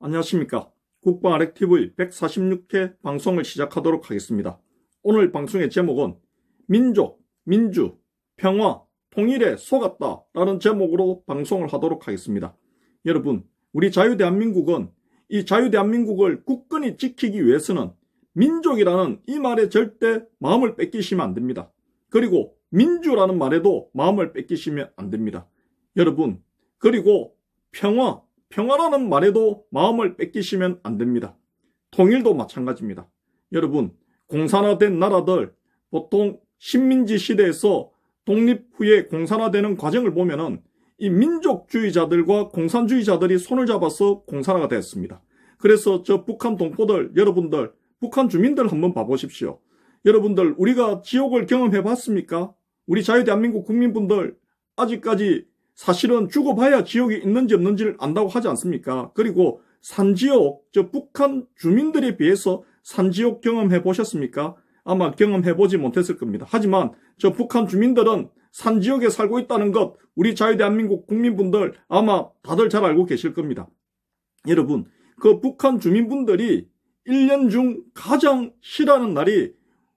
안녕하십니까. 국방아렉TV 146회 방송을 시작하도록 하겠습니다. 오늘 방송의 제목은 민족, 민주, 평화, 통일에 속았다 라는 제목으로 방송을 하도록 하겠습니다. 여러분, 우리 자유대한민국은 이 자유대한민국을 굳건히 지키기 위해서는 민족이라는 이 말에 절대 마음을 뺏기시면 안 됩니다. 그리고 민주라는 말에도 마음을 뺏기시면 안 됩니다. 여러분, 그리고 평화라는 말에도 마음을 뺏기시면 안 됩니다. 통일도 마찬가지입니다. 여러분, 공산화된 나라들, 보통 식민지 시대에서 독립 후에 공산화되는 과정을 보면은 이 민족주의자들과 공산주의자들이 손을 잡아서 공산화가 되었습니다. 그래서 저 북한 동포들, 여러분들, 북한 주민들 한번 봐보십시오. 여러분들, 우리가 지옥을 경험해 봤습니까? 우리 자유대한민국 국민분들, 아직까지 사실은 죽어봐야 지옥이 있는지 없는지를 안다고 하지 않습니까? 그리고 산지옥, 저 북한 주민들에 비해서 산지옥 경험해 보셨습니까? 아마 경험해 보지 못했을 겁니다. 하지만 저 북한 주민들은 산지옥에 살고 있다는 것, 우리 자유대한민국 국민분들 아마 다들 잘 알고 계실 겁니다. 여러분, 그 북한 주민분들이 1년 중 가장 싫어하는 날이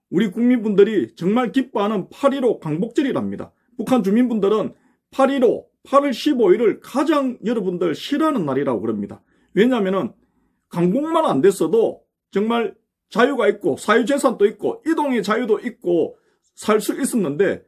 우리 국민분들이 정말 기뻐하는 8.15 광복절이랍니다. 북한 주민분들은 8.15, 8월 15일을 가장 여러분들 싫어하는 날이라고 그럽니다. 왜냐하면 광복만 안 됐어도 정말 자유가 있고 사유재산도 있고 이동의 자유도 있고 살 수 있었는데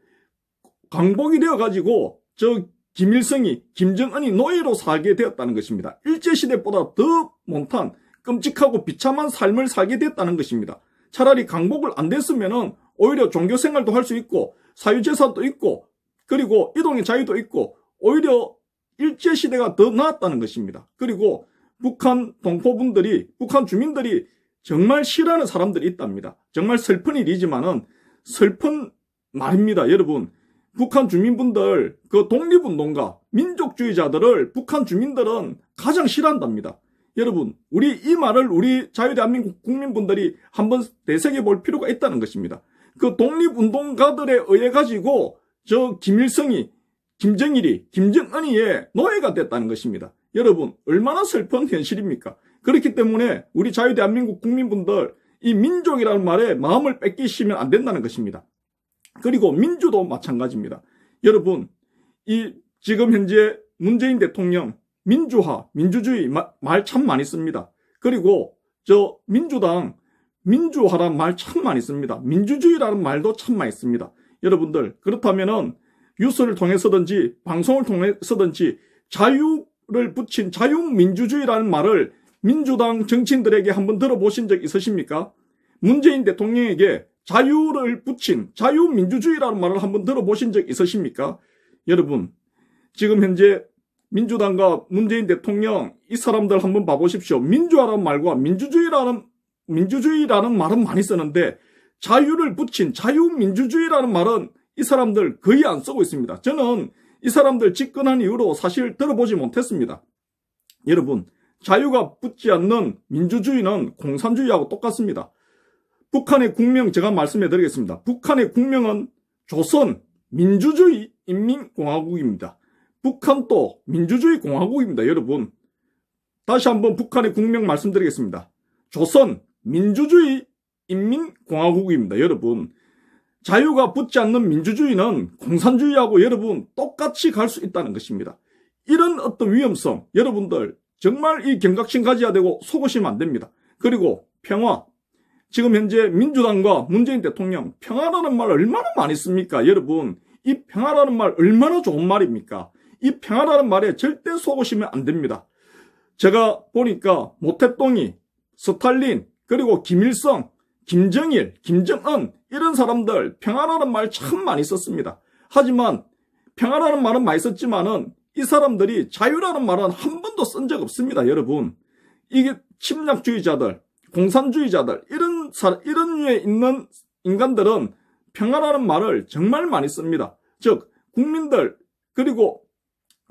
광복이 되어가지고 저 김일성이, 김정은이 노예로 살게 되었다는 것입니다. 일제시대보다 더 못한 끔찍하고 비참한 삶을 살게 됐다는 것입니다. 차라리 광복을 안 됐으면 오히려 종교생활도 할 수 있고 사유재산도 있고 그리고 이동의 자유도 있고 오히려 일제시대가 더 나았다는 것입니다. 그리고 북한 동포분들이, 북한 주민들이 정말 싫어하는 사람들이 있답니다. 정말 슬픈 일이지만은 슬픈 말입니다. 여러분, 북한 주민분들, 그 독립운동가, 민족주의자들을 북한 주민들은 가장 싫어한답니다. 여러분, 이 말을 우리 자유대한민국 국민분들이 한번 되새겨 볼 필요가 있다는 것입니다. 그 독립운동가들에 의해 가지고 저 김일성이, 김정일이, 김정은이의 노예가 됐다는 것입니다. 여러분, 얼마나 슬픈 현실입니까? 그렇기 때문에 우리 자유대한민국 국민분들 이 민족이라는 말에 마음을 뺏기시면 안 된다는 것입니다. 그리고 민주도 마찬가지입니다. 여러분, 지금 현재 문재인 대통령 민주화, 민주주의 말 참 많이 씁니다. 그리고 저 민주당 민주화라는 말 참 많이 씁니다. 민주주의라는 말도 참 많이 씁니다. 여러분들, 그렇다면은 뉴스를 통해서든지 방송을 통해서든지 자유를 붙인 자유민주주의라는 말을 민주당 정치인들에게 한번 들어보신 적 있으십니까? 문재인 대통령에게 자유를 붙인 자유민주주의라는 말을 한번 들어보신 적 있으십니까? 여러분, 지금 현재 민주당과 문재인 대통령 이 사람들 한번 봐보십시오. 민주화라는 말과 민주주의라는 말은 많이 쓰는데 자유를 붙인 자유민주주의라는 말은 이 사람들 거의 안 쓰고 있습니다. 저는 이 사람들 집권한 이후로 사실 들어보지 못했습니다. 여러분, 자유가 붙지 않는 민주주의는 공산주의하고 똑같습니다. 북한의 국명 제가 말씀해 드리겠습니다. 북한의 국명은 조선 민주주의 인민공화국입니다. 북한도 민주주의 공화국입니다. 여러분, 다시 한번 북한의 국명 말씀드리겠습니다. 조선 민주주의 인민공화국입니다. 여러분, 자유가 붙지 않는 민주주의는 공산주의하고 여러분 똑같이 갈 수 있다는 것입니다. 이런 어떤 위험성, 여러분들 정말 이 경각심 가져야 되고 속으시면 안 됩니다. 그리고 평화, 지금 현재 민주당과 문재인 대통령 평화라는 말 얼마나 많이 씁니까? 여러분, 이 평화라는 말 얼마나 좋은 말입니까? 이 평화라는 말에 절대 속으시면 안 됩니다. 제가 보니까 모태똥이, 스탈린, 그리고 김일성, 김정일, 김정은 이런 사람들 평화라는 말 참 많이 썼습니다. 하지만 평화라는 말은 많이 썼지만은 이 사람들이 자유라는 말은 한 번도 쓴 적 없습니다. 여러분, 이게 침략주의자들, 공산주의자들 이런 류에 있는 인간들은 평화라는 말을 정말 많이 씁니다. 즉 국민들 그리고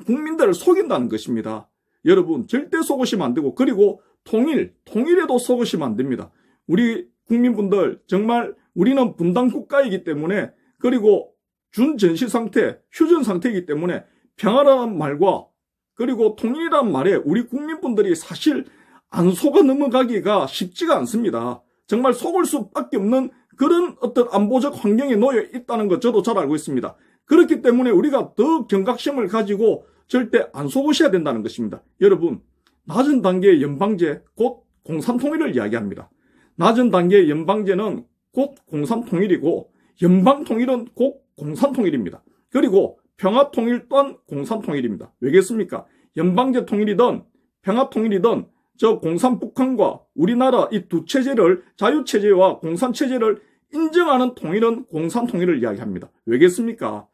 국민들을 속인다는 것입니다. 여러분, 절대 속으시면 안 되고, 그리고 통일에도 속으시면 안 됩니다. 우리 국민분들 정말 우리는 분단 국가이기 때문에, 그리고 준전시 상태, 휴전 상태이기 때문에 평화라는 말과 그리고 통일이라는 말에 우리 국민분들이 사실 안 속아 넘어가기가 쉽지가 않습니다. 정말 속을 수밖에 없는 그런 어떤 안보적 환경에 놓여 있다는 것 저도 잘 알고 있습니다. 그렇기 때문에 우리가 더 경각심을 가지고 절대 안 속으셔야 된다는 것입니다. 여러분, 낮은 단계의 연방제 곧 공산통일을 이야기합니다. 낮은 단계의 연방제는 곧 공산통일이고 연방통일은 곧 공산통일입니다. 그리고 평화통일 또한 공산통일입니다. 왜겠습니까? 연방제 통일이든 평화통일이든 저 공산북한과 우리나라 이 두 체제를 자유체제와 공산체제를 인정하는 통일은 공산통일을 이야기합니다. 왜겠습니까?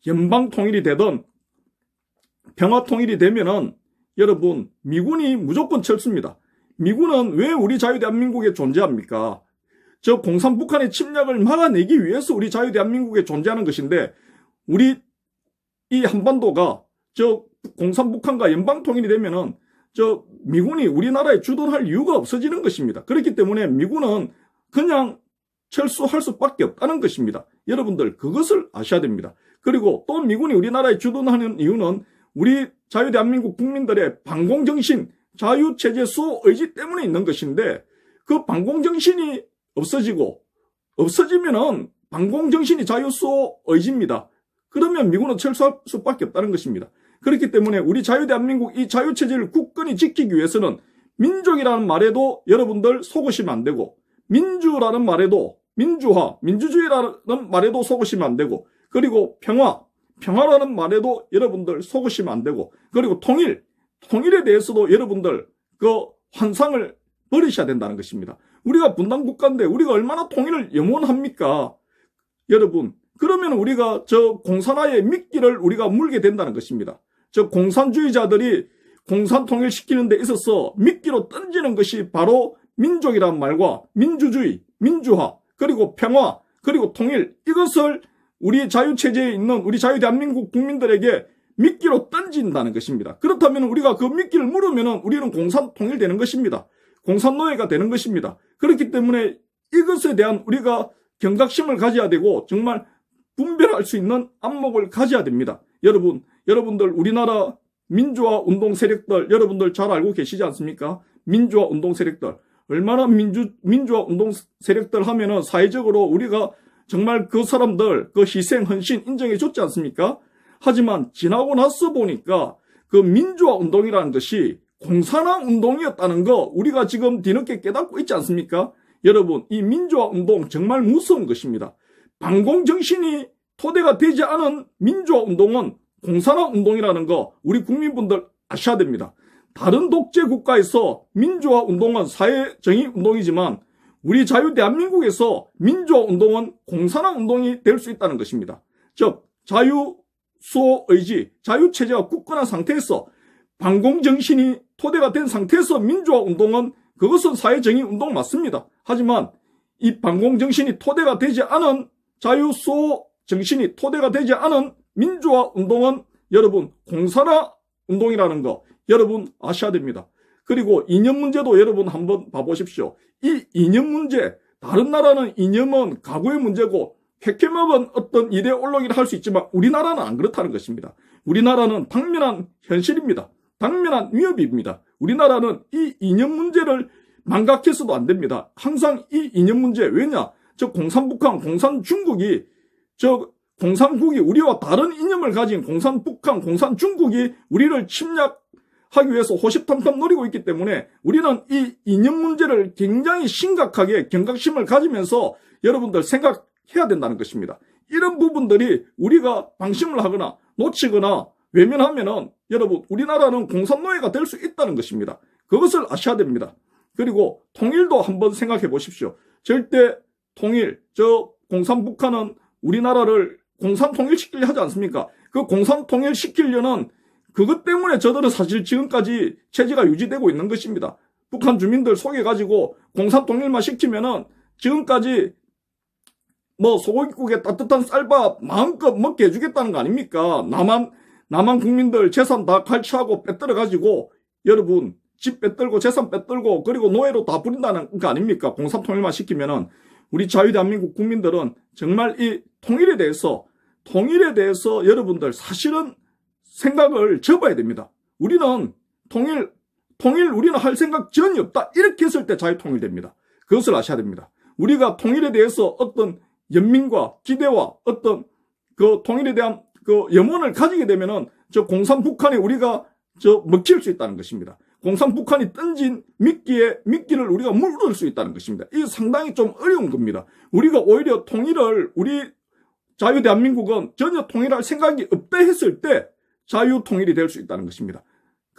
연방통일이 되든 평화통일이 되면은 여러분 미군이 무조건 철수입니다. 미군은 왜 우리 자유대한민국에 존재합니까? 저 공산북한의 침략을 막아내기 위해서 우리 자유대한민국에 존재하는 것인데 우리 이 한반도가 저 공산북한과 연방통일이 되면은 저 미군이 우리나라에 주둔할 이유가 없어지는 것입니다. 그렇기 때문에 미군은 그냥 철수할 수밖에 없다는 것입니다. 여러분들 그것을 아셔야 됩니다. 그리고 또 미군이 우리나라에 주둔하는 이유는 우리 자유대한민국 국민들의 반공정신, 자유체제 수호 의지 때문에 있는 것인데 그 반공정신이 없어지면은 반공정신이 자유수호 의지입니다. 그러면 미군은 철수할 수밖에 없다는 것입니다. 그렇기 때문에 우리 자유대한민국 이 자유체제를 굳건히 지키기 위해서는 민족이라는 말에도 여러분들 속으시면 안 되고 민주라는 말에도 민주화, 민주주의라는 말에도 속으시면 안 되고 그리고 평화라는 말에도 여러분들 속으시면 안 되고 그리고 통일에 대해서도 여러분들 그 환상을 버리셔야 된다는 것입니다. 우리가 분단국가인데 우리가 얼마나 통일을 염원합니까? 여러분 그러면 우리가 저 공산화의 미끼를 우리가 물게 된다는 것입니다. 저 공산주의자들이 공산통일 시키는 데 있어서 미끼로 던지는 것이 바로 민족이란 말과 민주주의, 민주화, 그리고 평화, 그리고 통일 이것을 우리 자유체제에 있는 우리 자유대한민국 국민들에게 미끼로 던진다는 것입니다. 그렇다면 우리가 그 미끼를 물으면 우리는 공산통일되는 것입니다. 공산노예가 되는 것입니다. 그렇기 때문에 이것에 대한 우리가 경각심을 가져야 되고 정말 분별할 수 있는 안목을 가져야 됩니다. 여러분들 우리나라 민주화 운동 세력들 여러분들 잘 알고 계시지 않습니까? 민주화 운동 세력들 얼마나 민주화 운동 세력들 하면은 사회적으로 우리가 정말 그 사람들 그 희생 헌신 인정해 줬지 않습니까? 하지만 지나고 나서 보니까 그 민주화 운동이라는 것이 공산화 운동이었다는 거 우리가 지금 뒤늦게 깨닫고 있지 않습니까? 여러분 이 민주화 운동 정말 무서운 것입니다. 반공정신이 토대가 되지 않은 민주화 운동은 공산화 운동이라는 거 우리 국민분들 아셔야 됩니다. 다른 독재 국가에서 민주화 운동은 사회정의 운동이지만 우리 자유대한민국에서 민주화 운동은 공산화 운동이 될 수 있다는 것입니다. 즉 자유수호 의지, 자유체제가 굳건한 상태에서 반공정신이 토대가 된 상태에서 민주화 운동은 그것은 사회정의 운동 맞습니다. 하지만 이 반공정신이 토대가 되지 않은 자유수호 정신이 토대가 되지 않은 민주화 운동은 여러분 공산화 운동이라는 거 여러분 아셔야 됩니다. 그리고 이념 문제도 여러분 한번 봐보십시오. 이 이념 문제 다른 나라는 이념은 가구의 문제고 캐캐먹은 어떤 이데올로기를 할 수 있지만 우리나라는 안 그렇다는 것입니다. 우리나라는 당면한 현실입니다. 당면한 위협입니다. 우리나라는 이 이념 문제를 망각해서도 안 됩니다. 항상 이 이념 문제 왜냐? 저 공산북한, 공산중국이 공산국이 우리와 다른 이념을 가진 공산북한, 공산중국이 우리를 침략하기 위해서 호시탐탐 노리고 있기 때문에 우리는 이 이념 문제를 굉장히 심각하게 경각심을 가지면서 여러분들 생각해야 된다는 것입니다. 이런 부분들이 우리가 방심을 하거나 놓치거나 외면하면은 여러분 우리나라는 공산노예가 될 수 있다는 것입니다. 그것을 아셔야 됩니다. 그리고 통일도 한번 생각해 보십시오. 절대 통일, 공산북한은 우리나라를 공산통일시키려 하지 않습니까? 그 공산통일시키려는 그것 때문에 저들은 사실 지금까지 체제가 유지되고 있는 것입니다. 북한 주민들 속여가지고 공산통일만 시키면은 지금까지 소고기국에 따뜻한 쌀밥 마음껏 먹게 해주겠다는 거 아닙니까? 남한 국민들 재산 다 칼취하고 빼들어가지고 여러분 집 빼들고 재산 빼들고 그리고 노예로 다 부린다는 거 아닙니까? 공산통일만 시키면은 우리 자유대한민국 국민들은 정말 이 통일에 대해서 여러분들 사실은 생각을 접어야 됩니다. 우리는 통일 우리는 할 생각 전혀 없다. 이렇게 했을 때 자유통일됩니다. 그것을 아셔야 됩니다. 우리가 통일에 대해서 어떤 연민과 기대와 어떤 그 통일에 대한 그 염원을 가지게 되면은 저 공산북한에 우리가 저 먹힐 수 있다는 것입니다. 공산북한이 던진 미끼를 우리가 물을 수 있다는 것입니다. 이게 상당히 좀 어려운 겁니다. 우리가 오히려 통일을 우리 자유대한민국은 전혀 통일할 생각이 없다 했을 때 자유통일이 될 수 있다는 것입니다.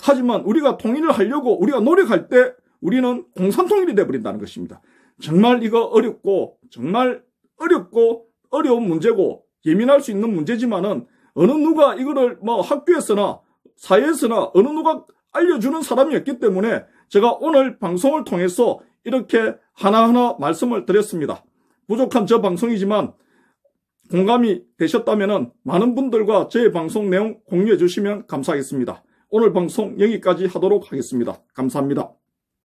하지만 우리가 통일을 하려고 우리가 노력할 때 우리는 공산통일이 되어버린다는 것입니다. 정말 이거 어렵고 정말 어려운 문제고 예민할 수 있는 문제지만은 어느 누가 이거를 뭐 학교에서나 사회에서나 어느 누가 알려주는 사람이 없기 때문에 제가 오늘 방송을 통해서 이렇게 하나하나 말씀을 드렸습니다. 부족한 저 방송이지만 공감이 되셨다면 많은 분들과 제 방송 내용 공유해 주시면 감사하겠습니다. 오늘 방송 여기까지 하도록 하겠습니다. 감사합니다.